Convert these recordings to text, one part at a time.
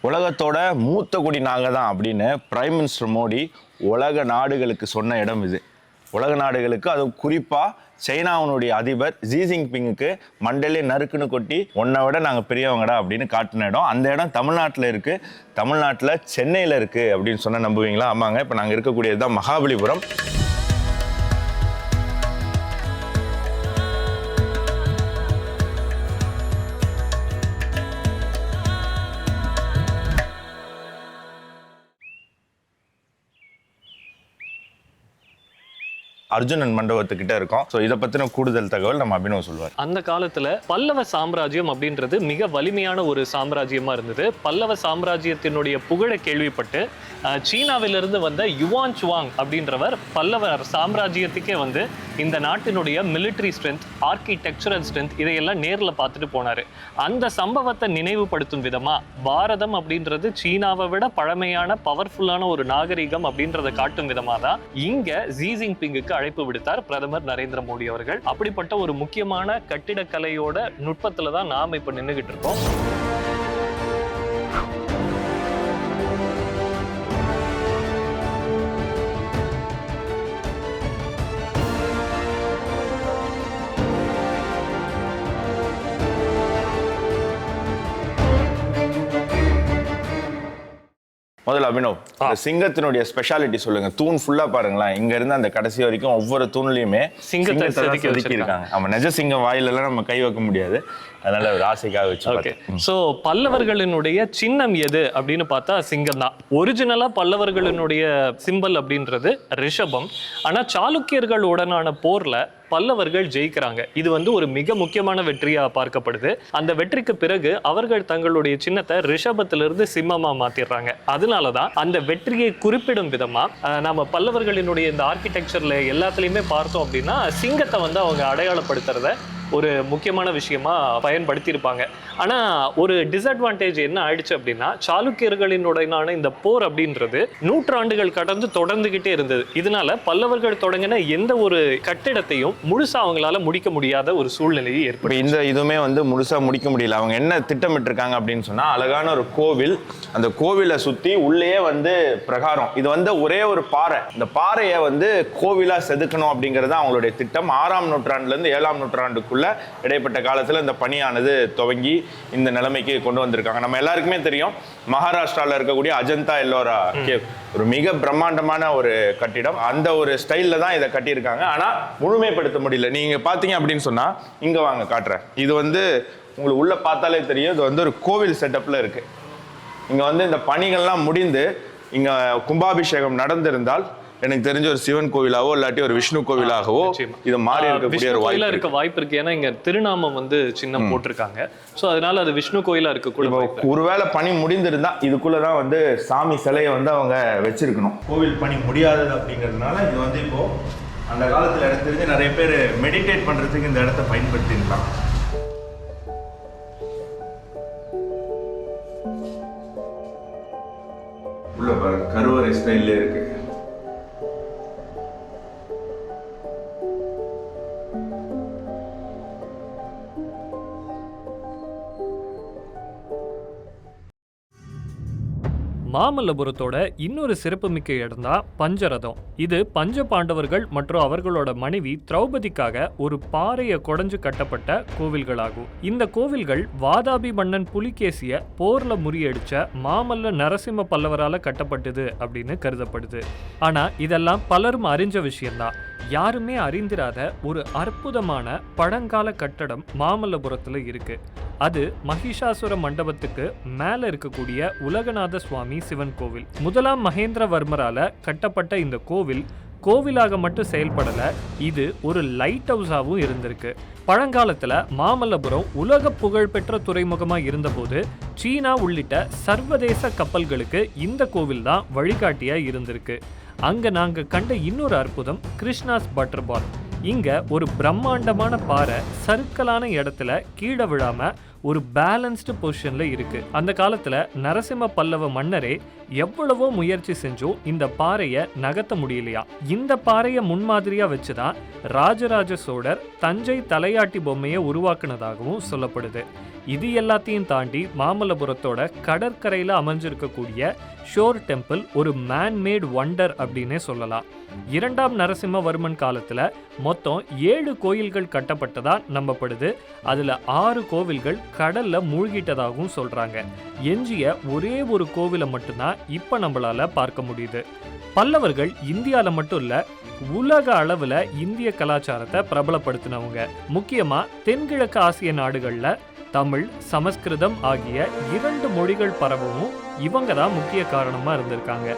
உலகத்தோட மூத்த குடி நாங்கள் தான் அப்படின்னு பிரைம் மினிஸ்டர் மோடி உலக நாடுகளுக்கு சொன்ன இடம் இது. உலக நாடுகளுக்கு, அது குறிப்பாக சைனாவுடைய அதிபர் ஜி ஜின்பிங்குக்கு மண்டலே நறுக்குன்னு கொட்டி உன்னை விட நாங்கள் பெரியவங்கடா அப்படின்னு காட்டின இடம். அந்த இடம் தமிழ்நாட்டில் இருக்குது. தமிழ்நாட்டில் சென்னையில் இருக்குது அப்படின்னு சொன்ன நம்புவீங்களா? ஆமாங்க, இப்போ நாங்கள் இருக்கக்கூடியது தான் மகாபலிபுரம். அர்ஜுனன் மண்டபத்துக்கிட்ட இருக்கும். ஸோ இதை பற்றின கூடுதல் தகவல் நம்ம அபினவ் சொல்வார். அந்த காலத்தில் பல்லவ சாம்ராஜ்யம் அப்படின்றது மிக வலிமையான ஒரு சாம்ராஜ்யமாக இருந்தது. பல்லவ சாம்ராஜ்யத்தினுடைய புகழை கேள்விப்பட்டு சீனாவிலிருந்து வந்த யுவான் சுவாங் அப்படின்றவர் பல்லவ சாம்ராஜ்யத்துக்கே வந்து இந்த நாட்டினுடைய மிலிட்ரி ஸ்ட்ரென்த், ஆர்கிடெக்சரல் ஸ்ட்ரென்த் இதையெல்லாம் நேரில் பார்த்துட்டு போனார். அந்த சம்பவத்தை நினைவுபடுத்தும் விதமாக பாரதம் அப்படின்றது சீனாவை விட பழமையான பவர்ஃபுல்லான ஒரு நாகரிகம் அப்படின்றத காட்டும் விதமாக தான் இங்கே ஜி ஜின்பிங்குக்கு அழைப்பு விடுத்தார் பிரதமர் நரேந்திர மோடி அவர்கள். அப்படிப்பட்ட ஒரு முக்கியமான கட்டிடக்கலையோட நுட்பத்துல தான் நாம இப்ப நின்னுகிட்டு இருக்கோம். முதல்ல அபினவ், இந்த சிங்கத்தினுடைய ஸ்பெஷாலிட்டி சொல்லுங்க. தூண் ஃபுல்லா பாருங்களேன், இங்க இருந்து அந்த கடைசி வரைக்கும் ஒவ்வொரு தூண்லயுமே சிங்கத்தை செதுக்கி இருக்காங்க. நம்ம நிஜ சிங்கம் வாயிலெல்லாம் நம்ம கை வைக்க முடியாது, அதனால ஒரு ஆசைக்காக வச்சு. ஸோ பல்லவர்களினுடைய சின்னம் எது அப்படின்னு பார்த்தா சிங்கம் தான். ஒரிஜினலா பல்லவர்களினுடைய சிம்பல் அப்படின்றது ரிஷபம். ஆனா சாளுக்கியர்களுடனான போர்ல பல்லவர்கள் ஜெயிக்கிறாங்க. இது வந்து ஒரு மிக முக்கியமான வெற்றியா பார்க்கப்படுது. அந்த வெற்றிக்கு பிறகு அவர்கள் தங்களுடைய சின்னத்தை ரிஷபத்திலிருந்து சிம்மமா மாத்திடுறாங்க. அதனாலதான் அந்த வெற்றியை குறிப்பிடும் விதமா நம்ம பல்லவர்களினுடைய இந்த ஆர்கிடெக்சர்ல எல்லாத்துலயுமே பார்த்தோம் அப்படின்னா சிங்கத்தை வந்து அவங்க அடையாளப்படுத்துறத ஒரு முக்கியமான விஷயமா பயன்படுத்தி இருப்பாங்க. ஆனா ஒரு டிஸ்அட்வான்டேஜ் என்ன ஆயிடுச்சு அப்படின்னா, சாளுக்கியர்களினுடையான இந்த போர் அப்படின்றது நூற்றாண்டுகள் கடந்து தொடர்ந்துகிட்டே இருந்தது. இதனால பல்லவர்கள் தொடங்கின எந்த ஒரு கட்டிடத்தையும் முழுசா அவங்களால முடிக்க முடியாத ஒரு சூழ்நிலையை ஏற்படும். இந்த இதுவுமே வந்து முழுசா முடிக்க முடியல. அவங்க என்ன திட்டமிட்டு இருக்காங்க அப்படின்னு சொன்னா, அழகான ஒரு கோவில், அந்த கோவிலை சுத்தி உள்ளேயே வந்து பிரகாரம். இது வந்து ஒரே ஒரு பாறை, இந்த பாறையை வந்து கோவிலா செதுக்கணும் அப்படிங்கிறது அவங்களுடைய திட்டம். 6ஆம் நூற்றாண்டுல இருந்து 7ஆம் நூற்றாண்டுக்குள்ள இடைப்பட்ட காலத்துல இந்த பணியானது துவங்கி இந்த நிலைமைக்கு கொண்டு வந்திருக்காங்க. நம்ம எல்லாருக்குமே தெரியும், மகாராஷ்டிரால இருக்கக்கூடிய அஜந்தா எல்லோரா கேவ் ஒரு மிக பிரம்மாண்டமான ஒரு கட்டிடம். அந்த ஒரு ஸ்டைல்ல தான் இதை கட்டியிருக்காங்க. ஆனா முழுமைப்படுத்த முடியல. நீங்க பாத்தீங்க அப்படின்னு சொன்னா, இங்க வாங்க காட்டுறேன். இது வந்து உங்களுக்கு உள்ள பார்த்தாலே தெரியும், இது வந்து ஒரு கோவில் செட்டப்ல இருக்கு. இங்க வந்து இந்த பணிகள்லாம் முடிந்து இங்க கும்பாபிஷேகம் நடந்திருந்தால் எனக்கு தெரிஞ்ச ஒரு சிவன் கோவிலாவோ இல்லாட்டி ஒரு விஷ்ணு கோவிலாகவோ இது மாறி இருக்கக்கூடிய ஒரு கோயிலா இருக்க வாய்ப்பு இருக்கு. ஏன்னா இங்க திருநாமம் வந்து சின்னம் போட்டிருக்காங்க. சோ அதனால அது விஷ்ணு கோயிலா இருக்கு. ஒருவேளை பணி முடிந்திருந்தா இதுக்குள்ளதான் வந்து சாமி சிலையை வந்து அவங்க வச்சிருக்கணும். கோவில் பணி முடியாதது அப்படிங்கிறதுனால இது வந்து இப்போ அந்த காலத்துல எனக்கு தெரிஞ்சு நிறைய பேர் மெடிடேட் பண்றதுக்கு இந்த இடத்த பயன்படுத்திருக்கலாம். உள்ள பாருங்க, கருவறை ஸ்டைல்ல இருக்கு. மாமல்லபுரத்தோட இன்னொரு சிறப்புமிக்க இடம் தான் பஞ்சரதம். இது பஞ்ச பாண்டவர்கள் மற்றும் அவர்களோட மனைவி திரௌபதிக்காக ஒரு பாறையை குடைஞ்சு கட்டப்பட்ட கோவில்களாகும். இந்த கோவில்கள் வாதாபி மன்னன் புலிகேசிய போர்ல முறியடிச்ச மாமல்ல நரசிம்ம பல்லவரால கட்டப்பட்டது அப்படின்னு கருதப்படுது. ஆனா இதெல்லாம் பலரும் அறிஞ்ச விஷயம்தான். யாருமே அறிந்திராத ஒரு அற்புதமான பழங்கால கட்டடம் மாமல்லபுரத்துல இருக்கு. அது மகிஷாசுர மண்டபத்துக்கு மேல இருக்கக்கூடிய உலகநாத சுவாமி சிவன் கோவில். 1ஆம் மகேந்திரவர்மரால கட்டப்பட்ட இந்த கோவில் கோவிலாக மட்டும் செயல்படல, இது ஒரு லைட் ஹவுஸாகவும் இருந்திருக்கு. பழங்காலத்துல மாமல்லபுரம் உலக புகழ்பெற்ற துறைமுகமா இருந்தபோது சீனா உள்ளிட்ட சர்வதேச கப்பல்களுக்கு இந்த கோவில் தான் வழிகாட்டியா இருந்திருக்கு. அங்க நாங்க கண்ட இன்னொரு அற்புதம் கிருஷ்ணாஸ் பட்டர் பாத். இங்க ஒரு பிரம்மாண்டமான பாறை சறுக்கலான இடத்துல கீழே விழாம ஒரு பேலன்ஸ்டு பொசிஷன்ல இருக்கு. அந்த காலத்துல நரசிம்ம பல்லவ மன்னரே எவ்வளவோ முயற்சி செஞ்சும் இந்த பாறையை நகர்த்த முடியலையா. இந்த பாறையை முன்மாதிரியா வச்சுதான் ராஜராஜ சோழர் தஞ்சை தலையாட்டி பொம்மையை உருவாக்குனதாகவும் சொல்லப்படுது. இது எல்லாத்தையும் தாண்டி மாமல்லபுரத்தோட கடற்கரையில் அமைஞ்சிருக்கக்கூடிய ஷோர் டெம்பிள் ஒரு மேன்மேட் வண்டர் அப்படின்னே சொல்லலாம். 2ஆம் நரசிம்மவர்மன் காலத்துல மொத்தம் 7 கோயில்கள் கட்டப்பட்டதா நம்பப்படுது. அதுல 6 கோவில்கள் கடல்ல மூழ்கிட்டதாகவும் சொல்றாங்க. எஞ்சிய ஒரே ஒரு கோவிலை மட்டும்தான் இப்ப நம்மளால பார்க்க முடியுது. பல்லவர்கள் இந்தியால மட்டும் இல்ல, உலக அளவுல இந்திய கலாச்சாரத்தை பிரபலப்படுத்தினவங்க. முக்கியமா தென்கிழக்கு ஆசிய நாடுகள்ல தமிழ், சமஸ்கிருதம் ஆகிய 2 மொழிகள் பரவவும் இவங்க தான் முக்கிய காரணமா இருந்திருக்காங்க.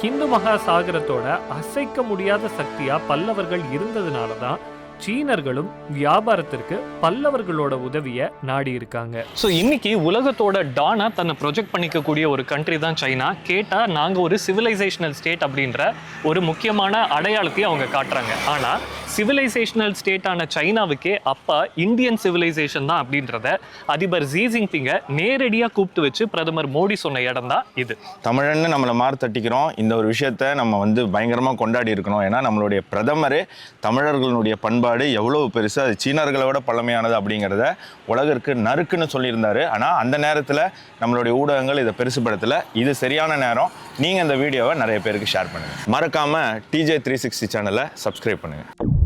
ஹிந்து மகாசாகரத்தோட அசைக்க முடியாத சக்தியா பல்லவர்கள் இருந்ததுனால தான் சீனர்களும் வியாபாரத்திற்கு பல்லவர்களோட உதவியை நாடி இருக்காங்க. ஸோ இன்னைக்கு உலகத்தோட டானா தன்னை ப்ரொஜெக்ட் பண்ணிக்கக்கூடிய ஒரு கண்ட்ரி தான் சைனா. கேட்டால் நாங்கள் ஒரு சிவிலைசேஷனல் ஸ்டேட் அப்படின்ற ஒரு முக்கியமான அடையாளத்தையும் அவங்க காட்டுறாங்க. ஆனால் சிவிலைசேஷனல் ஸ்டேட்டான சைனாவுக்கே அப்பா இந்தியன் சிவிலைசேஷன் தான் அப்படின்றத அதிபர் ஜி ஜின்பிங்கை நேரடியாக கூப்பிட்டு வச்சு பிரதமர் மோடி சொன்ன இடம் தான் இது. தமிழன்னு நம்மளை மாறு தட்டிக்கிறோம். இந்த ஒரு விஷயத்த நம்ம வந்து பயங்கரமாக கொண்டாடி இருக்கணும். ஏன்னா நம்மளுடைய பிரதமரே தமிழர்களுடைய பண்பாடு எவ்வளவு பெருசு, அது சீனர்களை விட பழமையானது அப்படிங்கிறத உலகிற்கு நறுக்குன்னு சொல்லியிருந்தாரு. ஆனால் அந்த நேரத்தில் நம்மளுடைய ஊடகங்கள் இதை பெருசுபடுத்தலை. இது சரியான நேரம். நீங்கள் இந்த வீடியோவை நிறைய பேருக்கு ஷேர் பண்ணுங்கள். மறக்காமல் TJ360 சேனலை சப்ஸ்கிரைப் பண்ணுங்கள்.